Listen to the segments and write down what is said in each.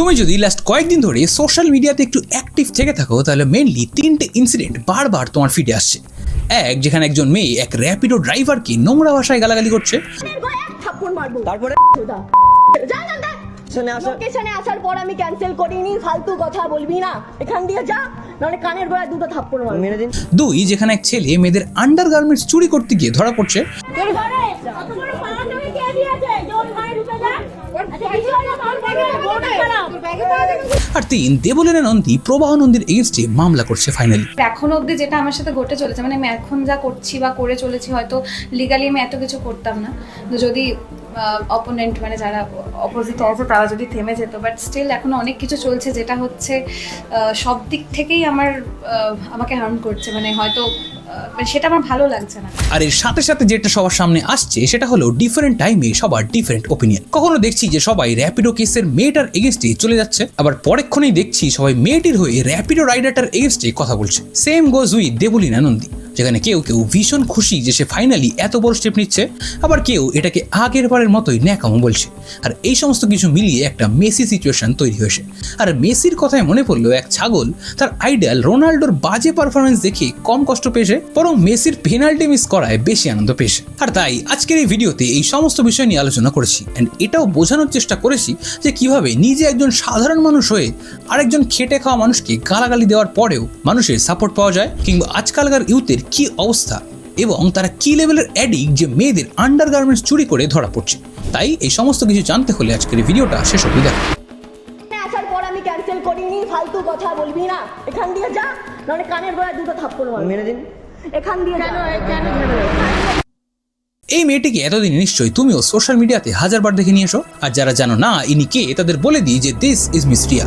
তুমি যদি লাস্ট কয়েকদিন ধরে সোশ্যাল মিডিয়াতে একটু অ্যাক্টিভ থেকে থাকো তাহলে মেইনলি তিনটে ইনসিডেন্ট বারবার তোমার ফিডে আসছে। এক, যেখানে একজন মেয়ে এক র্যাপিডো ড্রাইভারকে নোংরা ভাষায় গালাগালি করছে। তারপরে লোকেশনে আসার পর আমি ক্যান্সেল করিনি, ফালতু কথা বলবি না, এখান দিয়ে যা, নাহলে কানের গোড়ায় দুটো থাপ্পড় মারবো। মেরে দিন। দুই, যেখানে এক ছেলে মেয়েদের আন্ডারগার্মেন্টস চুরি করতে গিয়ে ধরা পড়ছে। আর তিন, দেবলীনা নন্দী প্রবাহ নন্দীর এগেইনস্টে মামলা করছে ফাইনালি। এখনো অবধি যেটা আমার সাথে ঘটে চলেছে, মানে আমি এখন যা করছি বা করে চলেছি, হয়তো লিগালি আমি এত কিছু করতাম না, তো যদি অপোনেন্ট মানে যারা অপোজিটে আছে তারা যদি থেমে যেত, বাট স্টিল এখনো অনেক কিছু চলছে যেটা হচ্ছে সব দিক থেকেই আমাকে হার্ম করছে, মানে হয়তো সেটা আমার ভালো লাগছে না। আর এর সাথে সাথে যেটা সবার সামনে আসছে সেটা হলো ডিফারেন্ট টাইমে সবার ডিফারেন্ট ওপিনিয়ন। কখনো দেখছি যে সবাই র্যাপিডো কেসের মেয়েটার এগেইনস্টে চলে যাচ্ছে, আবার পরেক্ষণেই দেখছি সবাই মেয়েটির হয়ে র্যাপিডো রাইডারটার এগেইনস্টে কথা বলছে। Same goes with Debolina Nandi, যেখানে কেউ কেউ ভীষণ খুশি যে সে ফাইনালি এত বড় স্টেপ নিচ্ছে, আবার কেউ এটাকে আগের বারের মতোই ন্যাকামো বলছে। আর এই সমস্ত কিছু মিলিয়ে একটা মেসি সিচুয়েশন তৈরি হয়েছে। আর মেসির কথায় মনে পড়লো এক ছাগল তার আইডল রোনাল্ডোর বাজে পারফরমেন্স দেখে কম কষ্ট পেয়েছে, বরং মেসির পেনাল্টি মিস করায় বেশি আনন্দ পেয়েছে। আর তাই আজকের এই ভিডিওতে এই সমস্ত বিষয় নিয়ে আলোচনা করেছি, অ্যান্ড এটাও বোঝানোর চেষ্টা করেছি যে কিভাবে নিজে একজন সাধারণ মানুষ হয়ে আরেকজন খেটে খাওয়া মানুষকে গালাগালি দেওয়ার পরেও মানুষের সাপোর্ট পাওয়া যায়, কিংবা আজকালকার ইউথের কি অবস্থা এবং তারা কি লেভেলের অ্যাডিক্ট যে মেয়েদের আন্ডারগার্মেন্টস চুরি করে ধরা পড়ছে। তাই এই সমস্ত কিছু জানতে হলে আজকের এই ভিডিওটা শেষ অবধি দেখো। আসার পর আমি ক্যান্সেল করিনি, ফালতু কথা বলবি না, এখান দিয়ে যা, নাহলে কানের গোড়ায় দুটো থাপ্পড় মারবো। মেরে দিন। এখান দিয়ে কেন এই মেয়েটিকে এতদিন নিশ্চয়ই তুমিও সোশ্যাল মিডিয়াতে হাজারবার দেখে নিয়েছো। আর যারা জানো না ইনি কে, তাদের বলে দিই যে দিস ইজ মিস রিয়া,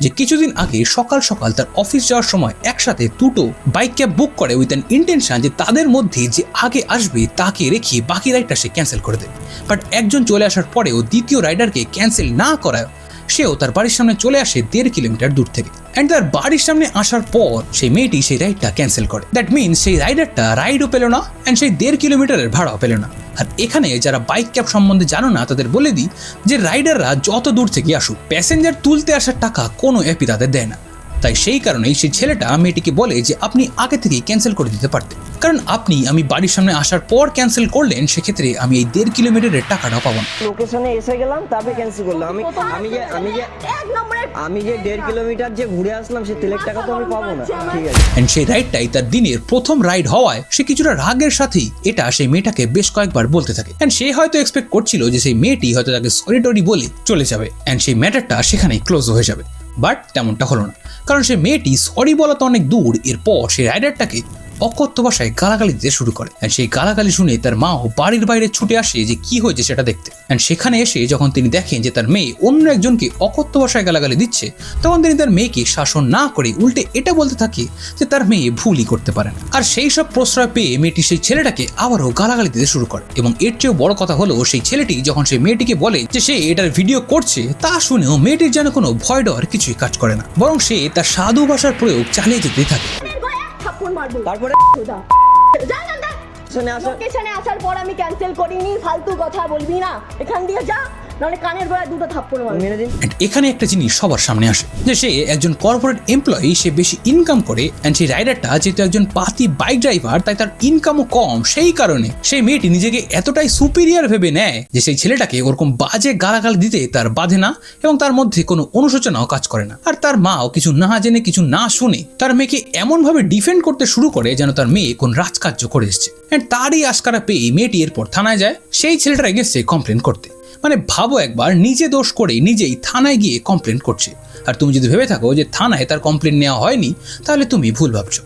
যে কিছুদিন আগে সকাল সকাল তার অফিস যাওয়ার সময় একসাথে দুটো বাইক ক্যাব বুক করে উইথ অ্যান ইন্টেনশন যে তাদের মধ্যে যে আগে আসবে তাকে রেখে বাকি রাইডটা সে ক্যান্সেল করে দেবে। বাট একজন চলে আসার পরেও দ্বিতীয় রাইডারকে ক্যান্সেল না করায় সেও তার বাড়ির সামনে চলে আসে 1.5 কিলোমিটার দূর থেকে। অ্যান্ড তার বাড়ির সামনে আসার পর সেই মেয়েটি সেই রাইডটা ক্যান্সেল করে। দ্যাট মিনস সেই রাইডারটা রাইডও পেল না, অ্যান্ড সেই 1.5 কিলোমিটারের ভাড়াও পেল না। আর এখানে যারা বাইক ক্যাব সম্বন্ধে জানো না তাদের বলে দিই যে রাইডাররা যত দূর থেকে আসুক, প্যাসেঞ্জার তুলতে আসার টাকা কোনো অ্যাপই তাদের দেয় না। তাই সেই কারণেই সেই ছেলেটা মেয়েটিকে বলে যে আপনি আগে থেকেই ক্যান্সেল করে দিতে পারতেন, কারণ আমি বাড়ির সামনে আসার পর ক্যান্সেল করলেন, সেক্ষেত্রে আমি এই 1.5 কিলোমিটারের টাকাটাও পাবো না। লোকেশনে এসে গেলাম, তারপরে ক্যান্সেল করলাম। আমি যে 1.5 কিলোমিটার যে ঘুরে আসলাম সে তেলের টাকা তো আমি পাবো না। ঠিক আছে। এন্ড সেই রাইডটাই তার দিনের প্রথম রাইড হওয়ায় সে কিছুটা রাগের সাথেই এটা সেই মেয়েটাকে বেশ কয়েকবার বলতে থাকে। এন্ড সে হয়তো এক্সপেক্ট করছিল যে সেই মেয়েটি হয়তো তাকে সরি টরি বলে চলে যাবে, এন্ড সেই ম্যাটারটা সেখানেই ক্লোজ হয়ে যাবে। বাট তেমনটা হলো না, কারণ সে মেয়েটি সরি বলা তো অনেক দূর, এরপর সেই রাইডারটাকে অকথ্য ভাষায় গালাগালি দিতে শুরু করে। এন্ড সেই গালাগালি শুনে তার মাও বাড়ির বাইরে ছুটে আসে যে কি হয়েছে সেটা দেখতে। এন্ড সেখানে এসে যখন তিনি দেখেন যে তার মেয়ে অন্য একজনকে অকথ্য ভাষায় গালাগালি দিচ্ছে, তখন তিনি তার মেয়েকে শাসন না করে উল্টে এটা বলতে থাকে যে তার মেয়ে ভুলই করতে পারে না। আর সেই সব প্রশ্রয় পেয়ে মেয়েটি সেই ছেলেটাকে আবারও গালাগালি দিতে শুরু করে। এবং এর চেয়েও বড় কথা হলো, সেই ছেলেটি যখন সেই মেয়েটিকে বলে যে সে এটার ভিডিও করছে, তা শুনেও মেয়েটির যেন কোনো ভয় ডর কিছুই কাজ করে না, বরং সে তার সাধু ভাষার প্রয়োগ চালিয়ে যেতে থাকে। তারপরে লোকেশনে আসার পর আমি ক্যান্সেল করিনি, ফালতু কথা বলবি না, এখান দিয়ে যা, নাহলে কানের গোড়ায় দুটো থাপ্পড় মারবো। মেরে দিন। এখানে একটা জিনিস সবার সামনে আসে যে সে একজন কর্পোরেট এমপ্লয়ি, সে বেশি ইনকাম করে, এন্ড সেই রাইডারটা যেহেতু একজন পাতি বাইক ড্রাইভার তাই তার ইনকামও কম। সেই কারণে সেই মেয়েটি নিজেকে এতটাই সুপিরিয়র ভেবে নেয় যে সেই ছেলেটাকে ওরকম বাজে গালাগাল দিতে তার বাধে না, এবং তার মধ্যে কোনো অনুশোচনাও কাজ করে না। আর তার মাও কিছু না জেনে কিছু না শুনে তার মেয়েকে এমনভাবে ডিফেন্ড করতে শুরু করে যেন তার মেয়ে কোন রাজকার্য করে এসছে। এন্ড তারই আশকারা পেয়ে মেয়েটি এরপর থানায় যায় সেই ছেলেটার এগেইনস্টে কমপ্লেন করতে। মানে ভাবো একবার, নিজে দোষ করে নিজেই থানায় গিয়ে কমপ্লেন করছে। আর তুমি যদি ভেবে থাকো যে থানায় তার কমপ্লেন নেওয়া হয়নি, তাহলে তুমি ভুল ভাবছো।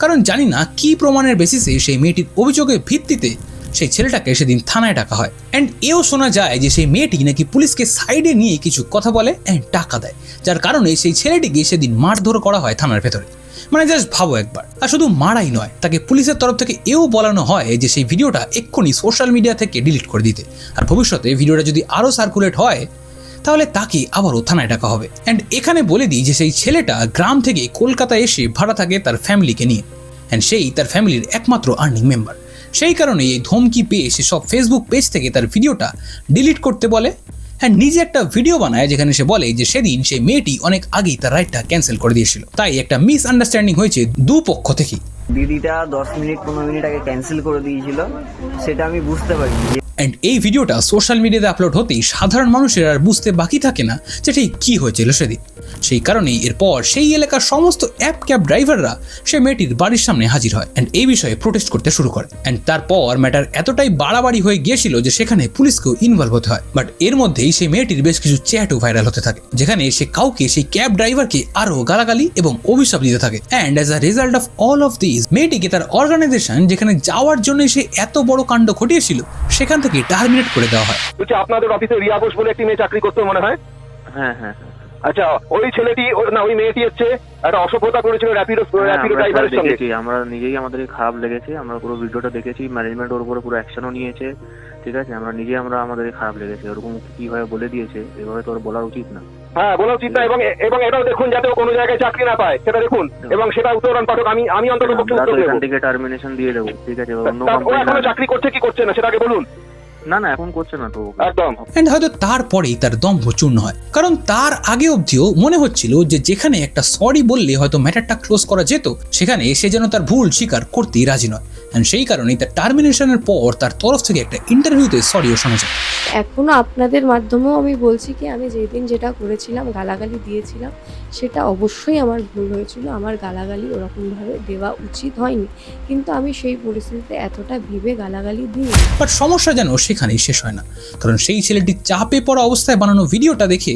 কারণ জানি না কি প্রমাণের বেসিসে সেই মেয়েটির অভিযোগের ভিত্তিতে সেই ছেলেটাকে সেদিন থানায় ডাকা হয়। অ্যান্ড এও শোনা যায় যে সেই মেয়েটি নাকি পুলিশকে সাইডে নিয়ে কিছু কথা বলে অ্যান্ড টাকা দেয়, যার কারণে সেই ছেলেটিকে সেদিন মারধর করা হয় থানার ভেতরে। মানে জাস্ট ভাবো একবার। আর শুধু মারাই নয়, তাকে পুলিশের তরফ থেকে এও বলানো হয় যে সেই ভিডিওটা এক্ষুনি সোশ্যাল মিডিয়া থেকে ডিলিট করে দিতে, আর ভবিষ্যতে ভিডিওটা যদি আরও সার্কুলেট হয় তাহলে তাকে আবারও থানায় ডাকা হবে। অ্যান্ড এখানে বলে দিই যে সেই ছেলেটা গ্রাম থেকে কলকাতায় এসে ভাড়া থাকে তার ফ্যামিলিকে নিয়ে, অ্যান্ড সেই তার ফ্যামিলির একমাত্র আর্নিং মেম্বার। সেই কারণে এই ধমকি পেয়ে সে সব ফেসবুক পেজ থেকে তার ভিডিওটা ডিলিট করতে বলে, হ্যাঁ, নিজে একটা ভিডিও বানায় যেখানে সে বলে যে সেদিন সেই মেয়েটি অনেক আগেই তার রাইডটা ক্যান্সেল করে দিয়েছিল, তাই একটা মিসআন্ডারস্ট্যান্ডিং হয়েছে দুপক্ষ থেকেই। দিদিটা 10 মিনিট 15 মিনিট আগে ক্যান্সেল করে দিয়েছিল, সেটা আমি বুঝতে পারি। অ্যান্ড এই ভিডিওটা সোশ্যাল মিডিয়াতে আপলোড হতেই সাধারণ মানুষের আর বুঝতে বাকি থাকে না যে ঠিক কী হয়েছিল সেদিন। সেই কারণেই এরপর সেই এলাকার সমস্ত অ্যাপ ক্যাব ড্রাইভাররা সে মেয়েটির বাড়ির সামনে হাজির হয় অ্যান্ড এই বিষয়ে প্রোটেস্ট করতে শুরু করে। অ্যান্ড তারপর ম্যাটার এতটাই বাড়াবাড়ি হয়ে গিয়েছিল যে সেখানে পুলিশকেও ইনভলভ হতে হয়। বাট এর মধ্যেই সেই মেয়েটির বেশ কিছু চ্যাটও ভাইরাল হতে থাকে যেখানে সে কাউকে সেই ক্যাব ড্রাইভারকে আরও গালাগালি এবং অভিশাপ দিতে থাকে। And as a result of all of this, মেয়েটিকে তার অর্গানাইজেশন যেখানে যাওয়ার জন্য সে এত বড় কাণ্ড ঘটিয়েছিল সেখান থেকে টার্মিনেট করে দেওয়া হয়। আপনাদের অফিসে রিয়া ঘোষ বলে একটি মেয়ে চাকরি করতে মনে হয়? হ্যাঁ হ্যাঁ। আচ্ছা, ওই ছেলেটি না ওই মেয়েটি হচ্ছে একটা অসভ্যতা করেছিল র্যাপিডো ড্রাইভারের সঙ্গে। আমরা নিজেই আমাদের খারাপ লেগেছে, আমরা পুরো ভিডিওটা দেখেছি, ম্যানেজমেন্ট ওর উপরে পুরো অ্যাকশনও নিয়েছে, ঠিক আছে? আমরা নিজেই আমাদের খারাপ লেগেছে, ওরকম কিভাবে বলে দিয়েছে, এভাবে তো ওর বলা উচিত না। হ্যাঁ, বলা উচিত না, এবং এটাও দেখুন যাতে ও কোনো জায়গায় চাকরি না পায়, সেটা দেখুন, এবং সেটা উত্তরণ পাঠক আমি অন্তত পক্ষে উত্তর দেব। এখান থেকে টার্মিনেশন দিয়ে দেবো, ঠিক আছে? অন্য ও এখনো চাকরি করছে কি করছে না সেটাকে বলুন। না না, এখন করছে না তো একদম। এন্ড হয়তো তারপরেই তার দম্ভ চূর্ণ হয়, কারণ তার আগে অবধিও মনে হচ্ছিল যে যেখানে একটা সরি বললে হয়তো ম্যাটারটা ক্লোজ করা যেত, সেখানে সে যেন তার ভুল স্বীকার করতেই রাজি নয়। এন্ড সেই কারণেই তার টার্মিনেশনের পর তার তরফ থেকে একটা ইন্টারভিউতে সরিও শোনা যায়। এখনো আপনাদের মাধ্যমেও আমি বলছি কি আমি যেদিন যেটা করেছিলাম, গালাগালি দিয়েছিলাম, সেটা অবশ্যই আমার ভুল হয়েছিল। আমার গালাগালি ওরকমভাবে দেওয়া উচিত হয়নি, কিন্তু আমি সেই পরিস্থিতিতে এতটা ভেবে গালাগালি দিই। বাট সমস্যা যেন সেখানেই শেষ হয় না, কারণ সেই ছেলেটি চাপে পড়া অবস্থায় বানানো ভিডিওটা দেখে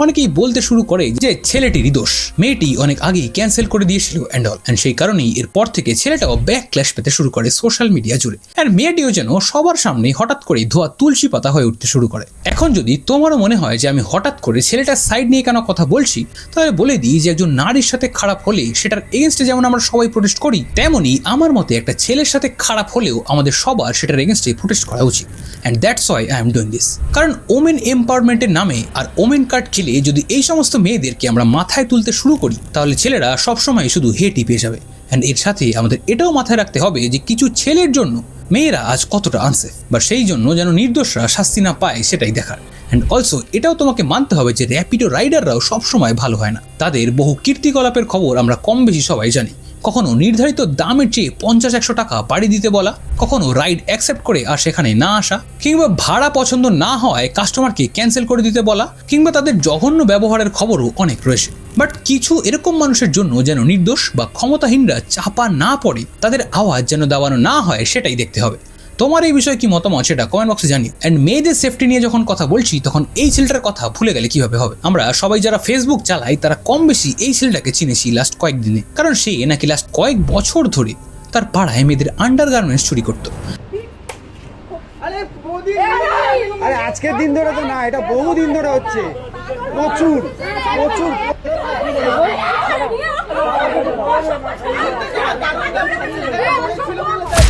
অনেকেই বলতে শুরু করে যে ছেলেটিরই দোষ, মেয়েটি অনেক আগেই ক্যান্সেল করে দিয়েছিল অ্যান্ড অল। অ্যান্ড সেই কারণেই এরপর থেকে ছেলেটাও ব্যাক ক্ল্যাশ পেতে শুরু করে সোশ্যাল মিডিয়া জুড়ে। অ্যান্ড মেয়েটিও যেন সবার সামনে হঠাৎ করে ধোয়া তুলসী পাতা হয়ে উঠতে শুরু করে। এখন যদি তোমারও মনে হয় যে আমি হঠাৎ করে ছেলেটার সাইড নিয়ে কেন কথা বলছি, তাহলে বলে দিই যে একজন নারীর সাথে খারাপ হলে সেটার এগেনস্টে যেমন আমরা সবাই প্রোটেস্ট করি, তেমনি আমার মতে একটা ছেলের সাথে খারাপ হলেও আমাদের সবার সেটার এগেনস্টে প্রোটেস্ট করা উচিত। And that's why I am doing this. কারণ ওমেন এম্পাওয়ারমেন্টের নামে আর ওমেন কার্ড খেলে যদি এই সমস্ত মেয়েদেরকে আমরা মাথায় তুলতে শুরু করি, তাহলে ছেলেরা সবসময় শুধু হেঁটে পেয়ে যাবে। অ্যান্ড এর সাথে আমাদের এটাও মাথায় রাখতে হবে যে কিছু ছেলের জন্য মেয়েরা আজ কতটা আনসেফ, বা সেই জন্য যেন নির্দোষরা শাস্তি না পায় সেটাই দেখার। অ্যান্ড অলসো এটাও তোমাকে মানতে হবে যে র্যাপিডো রাইডাররাও সবসময় ভালো হয় না। তাদের বহু কীর্তিকলাপের খবর আমরা কম বেশি সবাই জানি। কখনো নির্ধারিত দামের চেয়ে 50-100 টাকা বাড়ি দিতে বলা, কখনো রাইড অ্যাকসেপ্ট করে আর সেখানে না আসা, কিংবা ভাড়া পছন্দ না হওয়ায় কাস্টমারকে ক্যান্সেল করে দিতে বলা, কিংবা তাদের জঘন্য ব্যবহারের খবরও অনেক রয়েছে। বাট কিছু এরকম মানুষের জন্য যেন নির্দোষ বা ক্ষমতাহীনরা চাপা না পড়ে, তাদের আওয়াজ যেন দাবানো না হয়, সেটাই দেখতে হবে। তোমার এই বিষয়ে কি মতামত সেটা কমেন্ট বক্সে জানিও। অ্যান্ড মেয়েদের সেফটি নিয়ে যখন কথা বলছি, তখন এই ছেলেটার কথা ভুলে গেলে কিভাবে হবে? আমরা সবাই যারা ফেসবুক চালাই তারা কম বেশি এই ছেলেটাকে চিনেছি লাস্ট কয়েকদিনে, কারণ সে নাকি লাস্ট কয়েক বছর ধরে তার পাড়ায় মেয়েদের আন্ডারগার্মেন্টস চুরি করতো। আরে আজকের দিন ধরে তো না, এটা বহুদিন ধরে হচ্ছে, প্রচুর প্রচুর।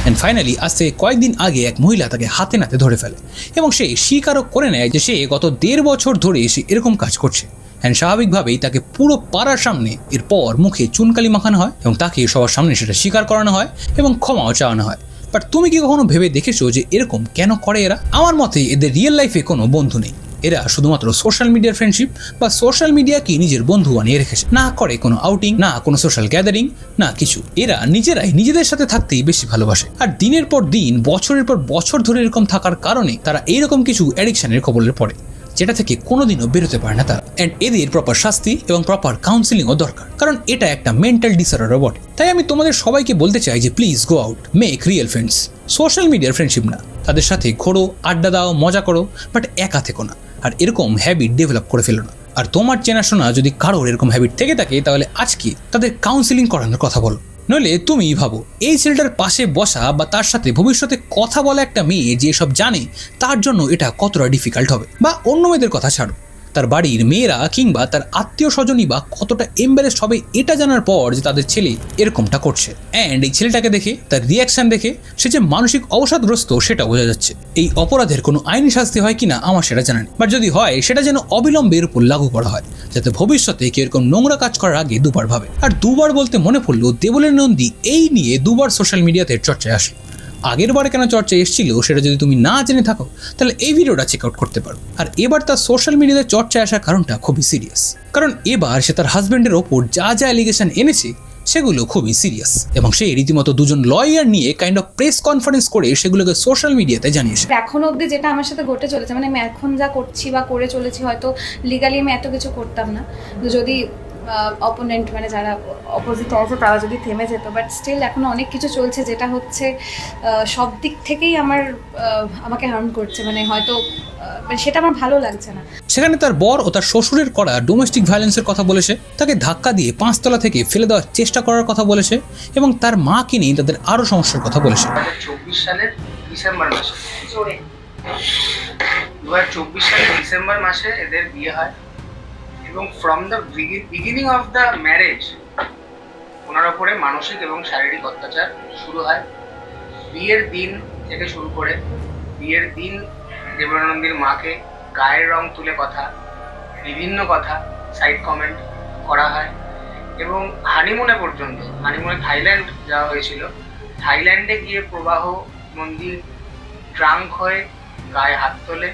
অ্যান্ড ফাইনালি আজ থেকে কয়েকদিন আগে এক মহিলা তাকে হাতে নাতে ধরে ফেলে এবং সে স্বীকারও করে নেয় যে সে গত 1.5 বছর ধরে সে এরকম কাজ করছে। অ্যান্ড স্বাভাবিকভাবেই তাকে পুরো পাড়ার সামনে এরপর মুখে চুনকালি মাখানো হয় এবং তাকে সবার সামনে সেটা স্বীকার করানো হয় এবং ক্ষমাও চাওয়ানো হয়। বাট তুমি কি কখনো ভেবে দেখেছো যে এরকম কেন করে এরা? আমার মতে এদের রিয়েল লাইফে কোনো বন্ধু নেই, এরা শুধুমাত্র সোশ্যাল মিডিয়ার ফ্রেন্ডশিপ বা সোশ্যাল মিডিয়াকে নিজের বন্ধু বানিয়ে রেখেছে। না করে কোনো আউটিং, না কোনো সোশ্যাল গ্যাদারিং, না কিছু। এরা নিজেরাই নিজেদের সাথে থাকতেই বেশি ভালোবাসে, আর দিনের পর দিন বছরের পর বছর ধরে এরকম থাকার কারণে তারা এইরকম কিছু অ্যাডিকশনের কবলে পড়ে, যেটা থেকে কোনোদিনও বেরোতে পারে না তারা। অ্যান্ড এদের প্রপার শাস্তি এবং প্রপার কাউন্সিলিংও দরকার, কারণ এটা একটা মেন্টাল ডিসঅর্ডারও বটে। তাই আমি তোমাদের সবাইকে বলতে চাই যে please go out, make real friends. Social মিডিয়ার ফ্রেন্ডশিপ না, তাদের সাথে ঘোরো, আড্ডা দাও, মজা করো, বাট একা থেকো না, আর এরকম হ্যাবিট ডেভেলপ করে ফেলো না। আর তোমার চেনাশোনা যদি কারোর এরকম হ্যাবিট থেকে থাকে, তাহলে আজকে তাদের কাউন্সিলিং করানোর কথা বলো। নইলে তুমি ভাবো এই ছেলেটার পাশে বসা বা তার সাথে ভবিষ্যতে কথা বলা একটা মেয়ে যে সব জানে, তার জন্য এটা কতটা ডিফিকাল্ট হবে। বা অন্য মেয়েদের কথা ছাড়ো, তার বাড়ির মেয়েরা কিংবা তার আত্মীয় স্বজনই বা কতটা এম্বারেসড হবে এটা জানার পর যে তাদের ছেলে এরকমটা করছে। অ্যান্ড এই ছেলেটাকে দেখে, তার রিয়াকশন দেখে সে যে মানসিক অবসাদগ্রস্ত সেটা বোঝা যাচ্ছে। এই অপরাধের কোনো আইনি শাস্তি হয় কিনা আমার সেটা জানা নেই, বাট যদি হয় সেটা যেন অবিলম্বে এর উপর লাগু করা হয়, যাতে ভবিষ্যতে কেউ এরকম নোংরা কাজ করার আগে দুবার ভাবে। আর দুবার বলতে মনে পড়লো দেবলের নন্দী এই নিয়ে দুবার সোশ্যাল মিডিয়াতে চর্চায় আসে। আগের বারে কেন চর্চায় এসেছিল সেটা যদি তুমি না জেনে থাকো তাহলে এই ভিডিওটা চেক আউট করতে পারো। আর এবার তার সোশ্যাল মিডিয়াতে চর্চায় আসার কারণটা খুবই সিরিয়াস, কারণ এবার সে তার হাজবেন্ডের ওপর যা যা অ্যালিগেশন এনেছে সেগুলো খুবই সিরিয়াস, এবং সে রীতিমতো দুজন লয়ার নিয়ে কাইন্ড অফ প্রেস কনফারেন্স করে সেগুলোকে সোশ্যাল মিডিয়াতে জানিয়েছে। এখন অবধি যেটা আমার সাথে ঘটে চলেছে, মানে আমি এখন যা করছি বা করে চলেছি, হয়তো লিগালি আমি এত কিছু করতাম না যদি অপোনেন্ট মানে যারা অপোজিটে আছে তারা যদি থেমে যেত, বাট স্টিল এখনো অনেক কিছু চলছে যেটা হচ্ছে সব দিক থেকেই আমাকে হার্ম করছে, মানে হয়তো সেটা আমার ভালো লাগছে না। সেখানে তার বর ও তার শ্বশুরের করা ডোমেস্টিক ভায়োলেন্সের কথা বলেছে, তাকে ধাক্কা দিয়ে 5 তলা থেকে ফেলে দেওয়ার চেষ্টা করার কথা বলেছে, এবং তার মাকে নিয়ে তাদের আরও সমস্যার কথা বলেছে। 2024 সালের ডিসেম্বর মাসে 2024 সালের ডিসেম্বর মাসে এদের বিয়ে হয়, এবং from the beginning of the marriage ওনার ওপরে মানসিক এবং শারীরিক অত্যাচার শুরু হয়। বিয়ের দিন থেকে শুরু করে বিয়ের দিন দেবানন্দের মাকে গায়ের রং তুলে কথা, বিভিন্ন কথা, সাইড কমেন্ট করা হয়, এবং হানিমুনে পর্যন্ত, হানিমুনে থাইল্যান্ড যাওয়া হয়েছিল, থাইল্যান্ডে গিয়ে প্রবাহ নন্দী ড্রাঙ্ক হয়ে গায়ে হাত তোলে,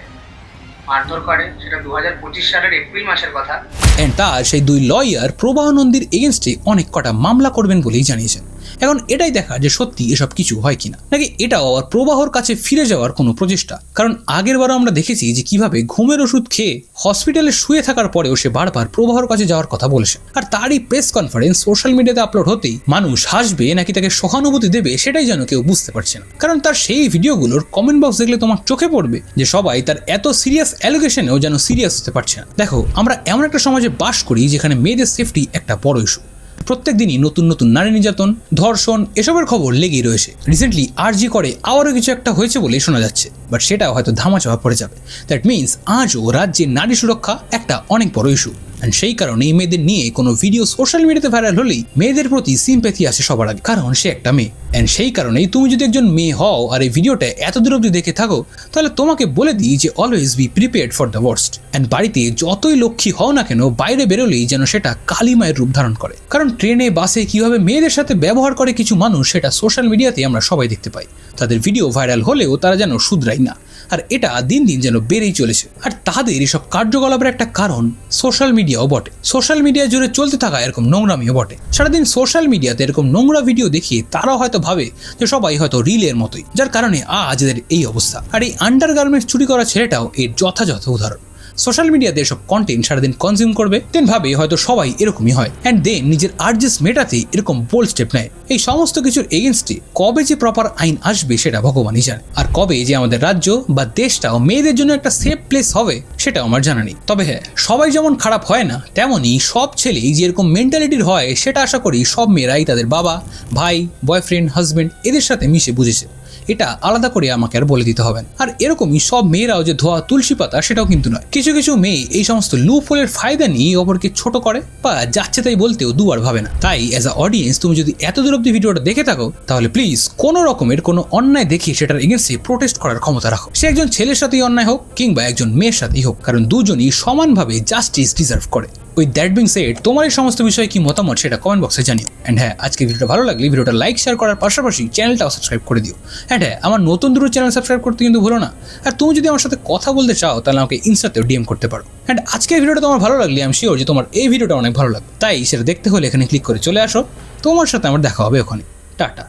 মারধর করে। সেটা 2025 সালের এপ্রিল মাসের কথা। এন্ড তার সেই দুই লয়ার প্রবাহ নন্দীর এগেনস্টে অনেক কটা মামলা করবেন বলেই জানিয়েছেন। এখন এটাই দেখা যে সত্যি এসব কিছু হয় কিনা, নাকি এটাও আবার প্রবাহর কাছে ফিরে যাওয়ার কোনো প্রচেষ্টা। কারণ আগের বারও আমরা দেখেছি যে কিভাবে ঘুমের ওষুধ খেয়ে হসপিটালে শুয়ে থাকার পরেও সে বারবার প্রবাহর কাছে যাওয়ার কথা বলেছে, আর তারই প্রেস কনফারেন্স সোশ্যাল মিডিয়াতে আপলোড হতেই মানুষ হাসবে নাকি তাকে সহানুভূতি দেবে সেটাই যেন কেউ বুঝতে পারছে না। কারণ তার সেই ভিডিওগুলোর কমেন্ট বক্স দেখলে তোমার চোখে পড়বে যে সবাই তার এত সিরিয়াস অ্যালিগেশনেও যেন সিরিয়াস হতে পারছে না। দেখো, আমরা এমন একটা সমাজে বাস করি যেখানে মেয়েদের সেফটি একটা বড় ইস্যু। প্রত্যেক দিনই নতুন নতুন নারী নির্যাতন, ধর্ষণ এসবের খবর লেগেই রয়েছে। রিসেন্টলি আরজি করে আবারও কিছু একটা হয়েছে বলে শোনা যাচ্ছে, বাট সেটাও হয়তো ধামাচাপা পড়ে যাবে। দ্যাট মিনস আজও রাজ্যে নারী সুরক্ষা একটা অনেক বড় ইস্যু, অ্যান্ড সেই কারণে মেয়েদের নিয়ে কোনো ভিডিও সোশ্যাল মিডিয়াতে ভাইরাল হলেই মেয়েদের প্রতি সিম্প্যাথি আসে সবার আগে, কারণ সে একটা মেয়ে। অ্যান্ড সেই কারণেই তুমি যদি একজন মেয়ে হও আর এই ভিডিওটা এত দূর অব্দি দেখে থাকো, তাহলে তোমাকে বলে দিই যে always be prepared for the worst. And বাড়িতে যতই লক্ষ্মী হও না কেন, বাইরে বেরোলেই যেন সেটা কালিমায়ের রূপ ধারণ করে। কারণ ট্রেনে বাসে কিভাবে মেয়েদের সাথে ব্যবহার করে কিছু মানুষ, সেটা সোশ্যাল মিডিয়াতে আমরা সবাই দেখতে পাই। তাদের ভিডিও ভাইরাল হলেও তারা যেন শুধরাই না, আর এটা দিন দিন যেন বেড়েই চলেছে। আর তাদের এসব কার্যকলাপের একটা কারণ সোশ্যাল মিডিয়াও বটে। সোশ্যাল মিডিয়া জুড়ে চলতে থাকা এরকম নোংরামিও বটে। সারাদিন সোশ্যাল মিডিয়াতে এরকম নোংরা ভিডিও দেখিয়ে তারা হয়তো ভাবে যে সবাই হয়তো রিলের মতোই, যার কারণে আজ এদের এই অবস্থা। আর এই আন্ডারগার্মেন্টস চুরি করা ছেলেটাও এর যথাযথ উদাহরণ। সোশ্যাল মিডিয়াতে এসব কন্টেন্ট সারাদিন কনজিউম করবে, দেন ভাবে হয়তো সবাই এরকমই হয়, অ্যান্ড দেন নিজের আর্জেস মেটাতে এরকম বোল্ড স্টেপ নেয়। এই সমস্ত কিছুর এগেনস্টে কবে যে প্রপার আইন আসবে সেটা ভগবানই জানে, আর কবে যে আমাদের রাজ্য বা দেশটাও মেয়েদের জন্য একটা সেফ প্লেস হবে সেটাও আমার জানা নেই। তবে হ্যাঁ, সবাই যেমন খারাপ হয় না, তেমনই সব ছেলেই যে এরকম মেন্টালিটির হয় সেটা আশা করি সব মেয়েরাই তাদের বাবা, ভাই, বয়ফ্রেন্ড, হাজবেন্ড এদের সাথে মিশে বুঝেছে। এটা আলাদা করে আমাকে আর বলে দিতে হবে না। আর এরকমই সব মেয়েরাও যে ধোয়া তুলসী পাতা সেটাও কিন্তু নয়। কিছু কিছু মেয়ে এই সমস্ত লুপ হোলের ফায়দা নিয়ে অপরকে ছোট করে বা যাচ্ছে তাই বলতেও দুবার ভাবে না। তাই অ্যাজ আ অডিয়েন্স তুমি যদি এত দূর অব্দি ভিডিওটা দেখে থাকো, তাহলে প্লিজ কোনো রকমের কোনো অন্যায় দেখে সেটার এগেন্স্টে প্রোটেস্ট করার ক্ষমতা রাখো। সে একজন ছেলের সাথেই অন্যায় হোক কিংবা একজন মেয়ের সাথেই হোক, কারণ দুজনই সমানভাবে জাস্টিস ডিজার্ভ করে। উইথ দ্যাট বিং সেড, তোমার এই সমস্ত বিষয়ে কি মতামত সেটা কমেন্ট বক্সে জানিও। অ্যান্ড হ্যাঁ, আজকে ভিডিওটা ভালো লাগলে ভিডিওটা লাইক শেয়ার করার পাশাপাশি চ্যানেলটাও সাবস্ক্রাইব করে দিও। অ্যান্ড হ্যাঁ, আমার নতুন দুটো চ্যানেল সাবস্ক্রাইব করতে কিন্তু ভুলো না। আর তুমি যদি আমার সাথে কথা বলতে চাও তাহলে আমাকে ইনস্টাতেও ডিএম করতে পারো। অ্যান্ড আজকের ভিডিওটা তোমার ভালো লাগলে আমি শিওর যে তোমার এই ভিডিওটা অনেক ভালো লাগবে, তাই সেটা দেখতে হলে এখানে ক্লিক করে চলে আসো। তোমার সাথে আমার দেখা হবে ওখানে। টাটা।